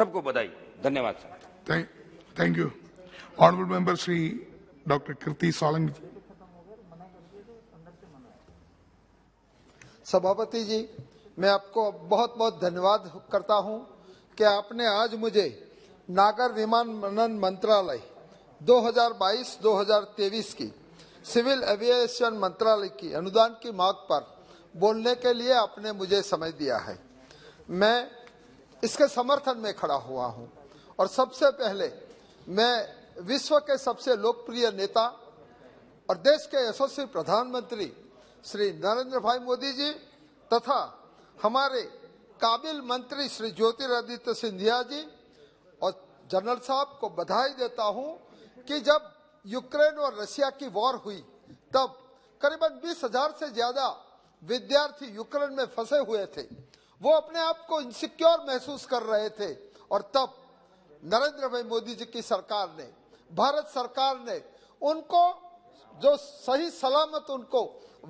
सबको बधाई। धन्यवाद sir. Thank you. Honourable member Shri doctor Kirti Solanki. सभापति जी, मैं आपको बहुत बहुत धन्यवाद करता हूं कि आपने आज मुझे नागर विमानन मंत्रालय 2022-2023 की सिविल एविएशन मंत्रालय की अनुदान की मांग पर बोलने के लिए आपने मुझे समय दिया है। मैं इसके समर्थन में खड़ा हुआ हूं और सबसे पहले मैं विश्व के सबसे लोकप्रिय नेता और देश के यशस्वी प्रधानमंत्री श्री नरेंद्र भाई मोदी जी तथा हमारे काबिल मंत्री श्री ज्योतिरादित्य सिंधिया जी और जनरल साहब को बधाई देता हूं कि जब यूक्रेन और रशिया की वॉर हुई तब करीबन 20,000 से ज्यादा विद्यार्थी यूक्रेन में फंसे हुए थे। वो अपने आप को इनसिक्योर महसूस कर रहे थे और तब नरेंद्र भाई मोदी जी की सरकार ने, भारत सरकार ने उनको जो सही सलामत उनको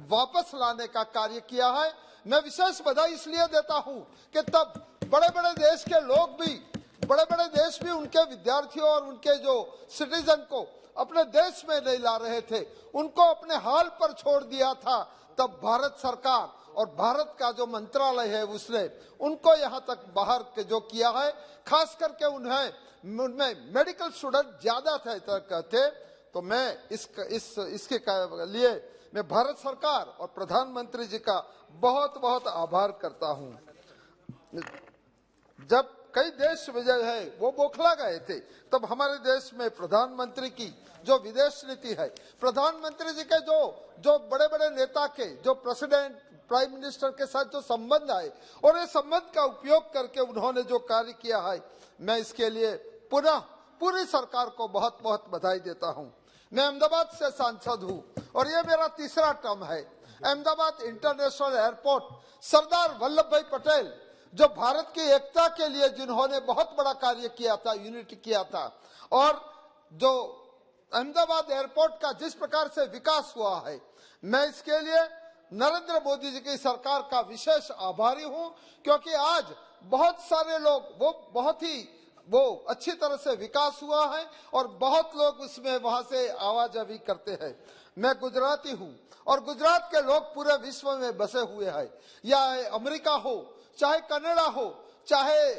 वापस लाने का कार्य किया है। मैं विशेष बधाई इसलिए देता हूं कि तब बड़े बड़े देश के लोग भी, बड़े बड़े देश भी उनके विद्यार्थियों और उनके जो सिटीजन को अपने देश में नहीं ला रहे थे, उनको अपने हाल पर छोड़ दिया था। तब भारत सरकार और भारत का जो मंत्रालय है उसने उनको यहाँ तक बाहर के जो किया है, खास करके उनमें मेडिकल स्टूडेंट ज्यादा थे। तो मैं इसके लिए मैं भारत सरकार और प्रधानमंत्री जी का बहुत बहुत आभार करता हूं। जब कई देश विजय है वो बौखला गए थे, तब हमारे देश में प्रधानमंत्री की जो विदेश नीति है, प्रधानमंत्री जी के जो बड़े बड़े नेता के जो प्रेसिडेंट प्राइम मिनिस्टर के साथ जो संबंध आए और ये संबंध का उपयोग करके उन्होंने जो कार्य किया है, मैं इसके लिए पुनः पूरी सरकार को बहुत बहुत बधाई देता हूं। मैं अहमदाबाद से सांसद हूं और ये मेरा तीसरा टर्म है। अहमदाबाद इंटरनेशनल एयरपोर्ट सरदार वल्लभ भाई पटेल जो भारत की एकता के लिए जिन्होंने बहुत बड़ा कार्य किया था, यूनिटी किया था, और जो अहमदाबाद एयरपोर्ट का जिस प्रकार से विकास हुआ है, मैं इसके लिए नरेंद्र मोदी जी की सरकार का विशेष आभारी हूं, क्योंकि आज बहुत सारे लोग वो अच्छी तरह से विकास हुआ है और बहुत लोग उसमें वहां से आवाजाही करते हैं। मैं गुजराती हूं और गुजरात के लोग पूरे विश्व में बसे हुए हैं, या अमेरिका हो, चाहे कनाडा हो, चाहे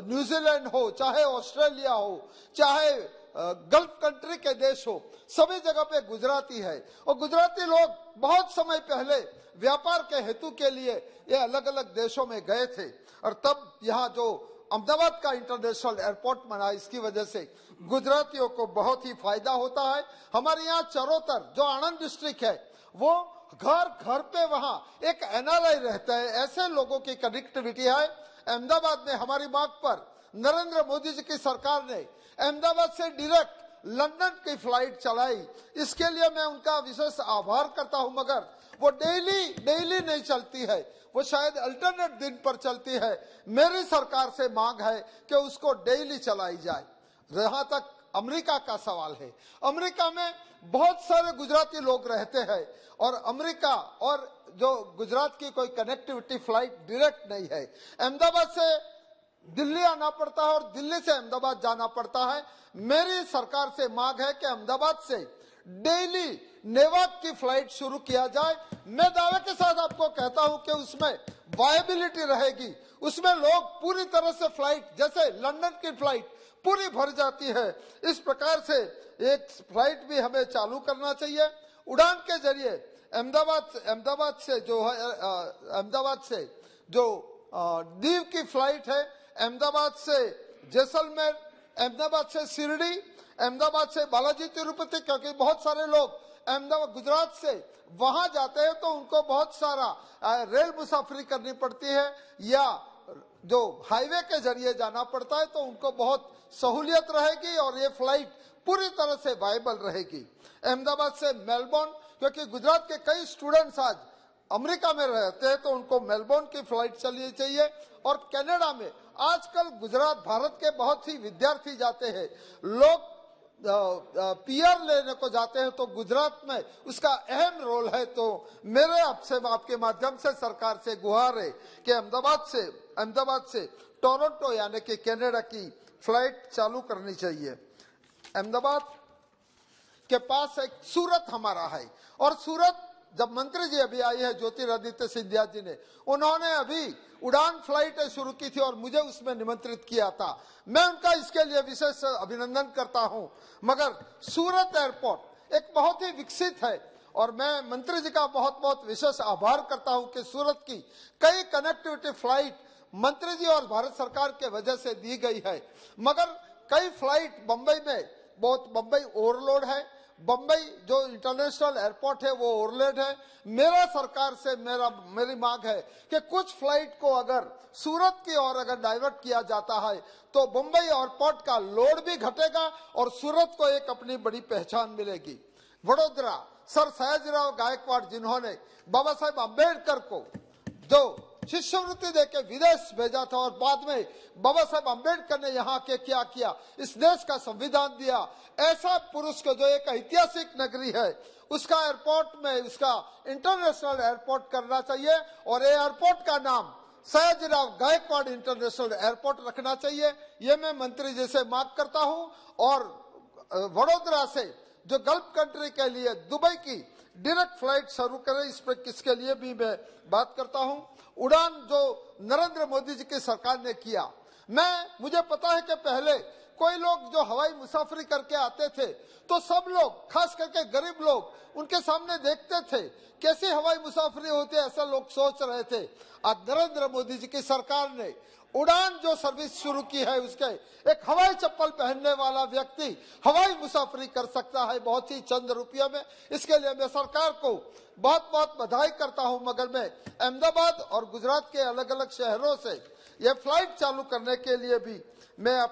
न्यूजीलैंड हो, चाहे ऑस्ट्रेलिया हो, चाहे गल्फ कंट्री के देश हो, सभी जगह पे गुजराती है। और गुजराती लोग बहुत समय पहले व्यापार के हेतु के लिए ये अलग अलग देशों में गए थे और तब यहाँ जो अहमदाबाद का इंटरनेशनल एयरपोर्ट बना, इसकी वजह से गुजरातियों को बहुत ही फायदा होता है। हमारे यहाँ चरोतर जो आनंद डिस्ट्रिक्ट है, वो घर घर पे वहाँ एक NRI रहता है, ऐसे लोगों की कनेक्टिविटी है। अहमदाबाद में हमारी मांग पर नरेंद्र मोदी जी की सरकार ने अहमदाबाद से डायरेक्ट लंदन की फ्लाइट चलाई, इसके लिए मैं उनका विशेष आभार करता हूं। मगर वो डेली नहीं चलती है, वो शायद अल्टरनेट दिन पर चलती है। मेरी सरकार से मांग है कि उसको डेली चलाई जाए। जहां तक अमेरिका का सवाल है, अमेरिका में बहुत सारे गुजराती लोग रहते हैं और अमेरिका और जो गुजरात की कोई कनेक्टिविटी फ्लाइट डायरेक्ट नहीं है। अहमदाबाद से दिल्ली आना पड़ता है और दिल्ली से अहमदाबाद जाना पड़ता है। मेरी सरकार से मांग है कि अहमदाबाद से डेली नेवाक की फ्लाइट शुरू किया जाए। मैं दावे के साथ आपको कहता हूं कि उसमें वायबिलिटी रहेगी, उसमें लोग पूरी तरह से फ्लाइट, जैसे लंदन की फ्लाइट पूरी भर जाती है, इस प्रकार से एक फ्लाइट भी हमें चालू करना चाहिए। उड़ान के जरिए अहमदाबाद से जो दीव की फ्लाइट है, अहमदाबाद से जैसलमेर, अहमदाबाद से शिरडी, अहमदाबाद से बालाजी तिरुपति, क्योंकि बहुत सारे लोग अहमदाबाद गुजरात से वहां जाते हैं तो उनको बहुत सारा रेल मुसाफरी करनी पड़ती है या जो हाईवे के जरिए जाना पड़ता है, तो उनको बहुत सहूलियत रहेगी और ये फ्लाइट पूरी तरह से वायबल रहेगी। अहमदाबाद से मेलबोर्न, क्योंकि गुजरात के कई स्टूडेंट्स आज अमेरिका में रहते हैं तो उनको मेलबोर्न की फ्लाइट चलनी चाहिए। और कनाडा में आजकल गुजरात, भारत के बहुत ही विद्यार्थी जाते हैं। लोग पीआर लेने को जाते हैं तो गुजरात में उसका अहम रोल है। तो मेरे आपसे आपके माध्यम से सरकार से गुहार है कि अहमदाबाद से टोरंटो यानी कि कनाडा की फ्लाइट चालू करनी चाहिए। अहमदाबाद के पास एक सूरत हमारा है, और सूरत जब मंत्री जी अभी आई है ज्योतिरादित्य सिंधिया जी ने, उन्होंने अभी उड़ान फ्लाइटें शुरू की थी और मुझे उसमें निमंत्रित किया था। मैं उनका इसके लिए विशेष अभिनंदन करता हूं। मगर सूरत एयरपोर्ट एक बहुत ही विकसित है, और मैं मंत्री जी का बहुत बहुत विशेष आभार करता हूं कि सूरत की कई कनेक्टिविटी फ्लाइट मंत्री जी और भारत सरकार के वजह से दी गई है। मगर कई फ्लाइट बंबई में बंबई ओवरलोड है, बंबई जो इंटरनेशनल एयरपोर्ट है वो ओवरलोड है। मेरा सरकार से मेरी मांग है कि कुछ फ्लाइट को अगर सूरत की ओर अगर डाइवर्ट किया जाता है तो बंबई एयरपोर्ट का लोड भी घटेगा और सूरत को एक अपनी बड़ी पहचान मिलेगी। वडोदरा सर सयाजीराव गायकवाड़ जिन्होंने बाबा साहेब अम्बेडकर को जो शिष्यवृत्ति देके विदेश भेजा था और बाद में बाबा साहेब अम्बेडकर ने यहाँ के क्या किया, इस देश का संविधान दिया, ऐसा पुरुष को जो एक ऐतिहासिक नगरी है उसका एयरपोर्ट में उसका इंटरनेशनल एयरपोर्ट करना चाहिए, और एयरपोर्ट का नाम सयाजीराव गायकवाड़ इंटरनेशनल एयरपोर्ट रखना चाहिए। ये मैं मंत्री जी से मांग करता हूँ। और वडोदरा से जो गल्फ कंट्री के लिए दुबई की डायरेक्ट फ्लाइट शुरू करें, इस पर किसके लिए भी मैं बात करता हूं। उड़ान जो नरेंद्र मोदी जी की सरकार ने किया, मुझे पता है कि पहले कोई लोग जो हवाई मुसाफरी करके आते थे तो सब लोग खास करके गरीब लोग उनके सामने देखते थे कैसी हवाई मुसाफरी होती है, ऐसा लोग सोच रहे थे। आज नरेंद्र मोदी जी की सरकार ने उड़ान जो सर्विस शुरू की है, उसके एक हवाई चप्पल पहनने वाला व्यक्ति हवाई मुसाफरी कर सकता है बहुत ही चंद रुपयों में। इसके लिए मैं सरकार को बहुत बहुत बधाई करता हूं। मगर मैं अहमदाबाद और गुजरात के अलग अलग शहरों से ये फ्लाइट चालू करने के लिए भी मैं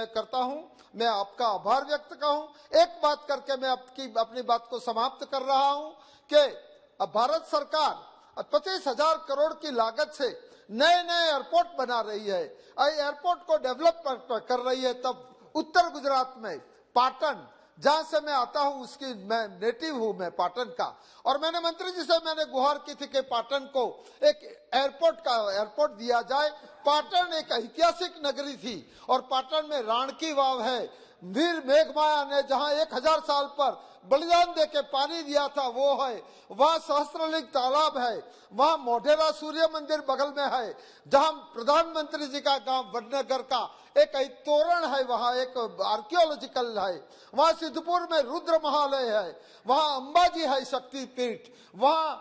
करता हूं, मैं आपका आभार व्यक्त करता हूं। एक बात करके मैं अपनी बात को समाप्त कर रहा हूं कि भारत सरकार 25,000 करोड़ की लागत से नए नए एयरपोर्ट बना रही है, एयरपोर्ट को डेवलप कर रही है। तब उत्तर गुजरात में पाटन, जहां से मैं आता हूं, उसकी मैं नेटिव हूं, मैं पाटन का, और मैंने मंत्री जी से मैंने गुहार की थी कि पाटन को एक एयरपोर्ट दिया जाए। पाटन एक ऐतिहासिक नगरी थी और पाटन में राण की वाव है, वीर मेघमाया ने जहां 1000 साल पर बलिदान देके पानी दिया था वो है, वहां सहस्त्रलिंग तालाब है, वहां मोढेरा सूर्य मंदिर बगल में है, जहां प्रधानमंत्री जी का गांव वडनगर का एक तोरण है, वहां एक आर्कियोलॉजिकल है, वहां सिद्धपुर में रुद्र महालय है, वहां अंबाजी है शक्तिपीठ, वहां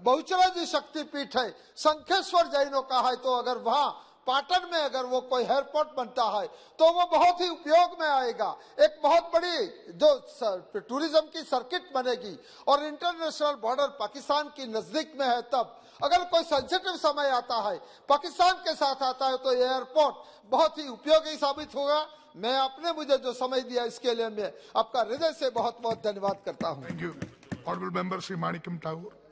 बहुचरा जी शक्तिपीठ है, शंखेश्वर जैनों का है। तो अगर वहां पाटन में अगर वो कोई एयरपोर्ट बनता है तो वो बहुत ही उपयोग में आएगा, एक बहुत बड़ी जो टूरिज्म की सर्किट बनेगी और इंटरनेशनल बॉर्डर पाकिस्तान की नजदीक में है। तब अगर कोई सेंसिटिव समय आता है, पाकिस्तान के साथ आता है, तो एयरपोर्ट बहुत ही उपयोगी साबित होगा। मैं आपने मुझे जो समय दिया इसके लिए मैं आपका हृदय से बहुत बहुत धन्यवाद करता हूँ। Thank you. Honourable member Shri Manickam Thakur.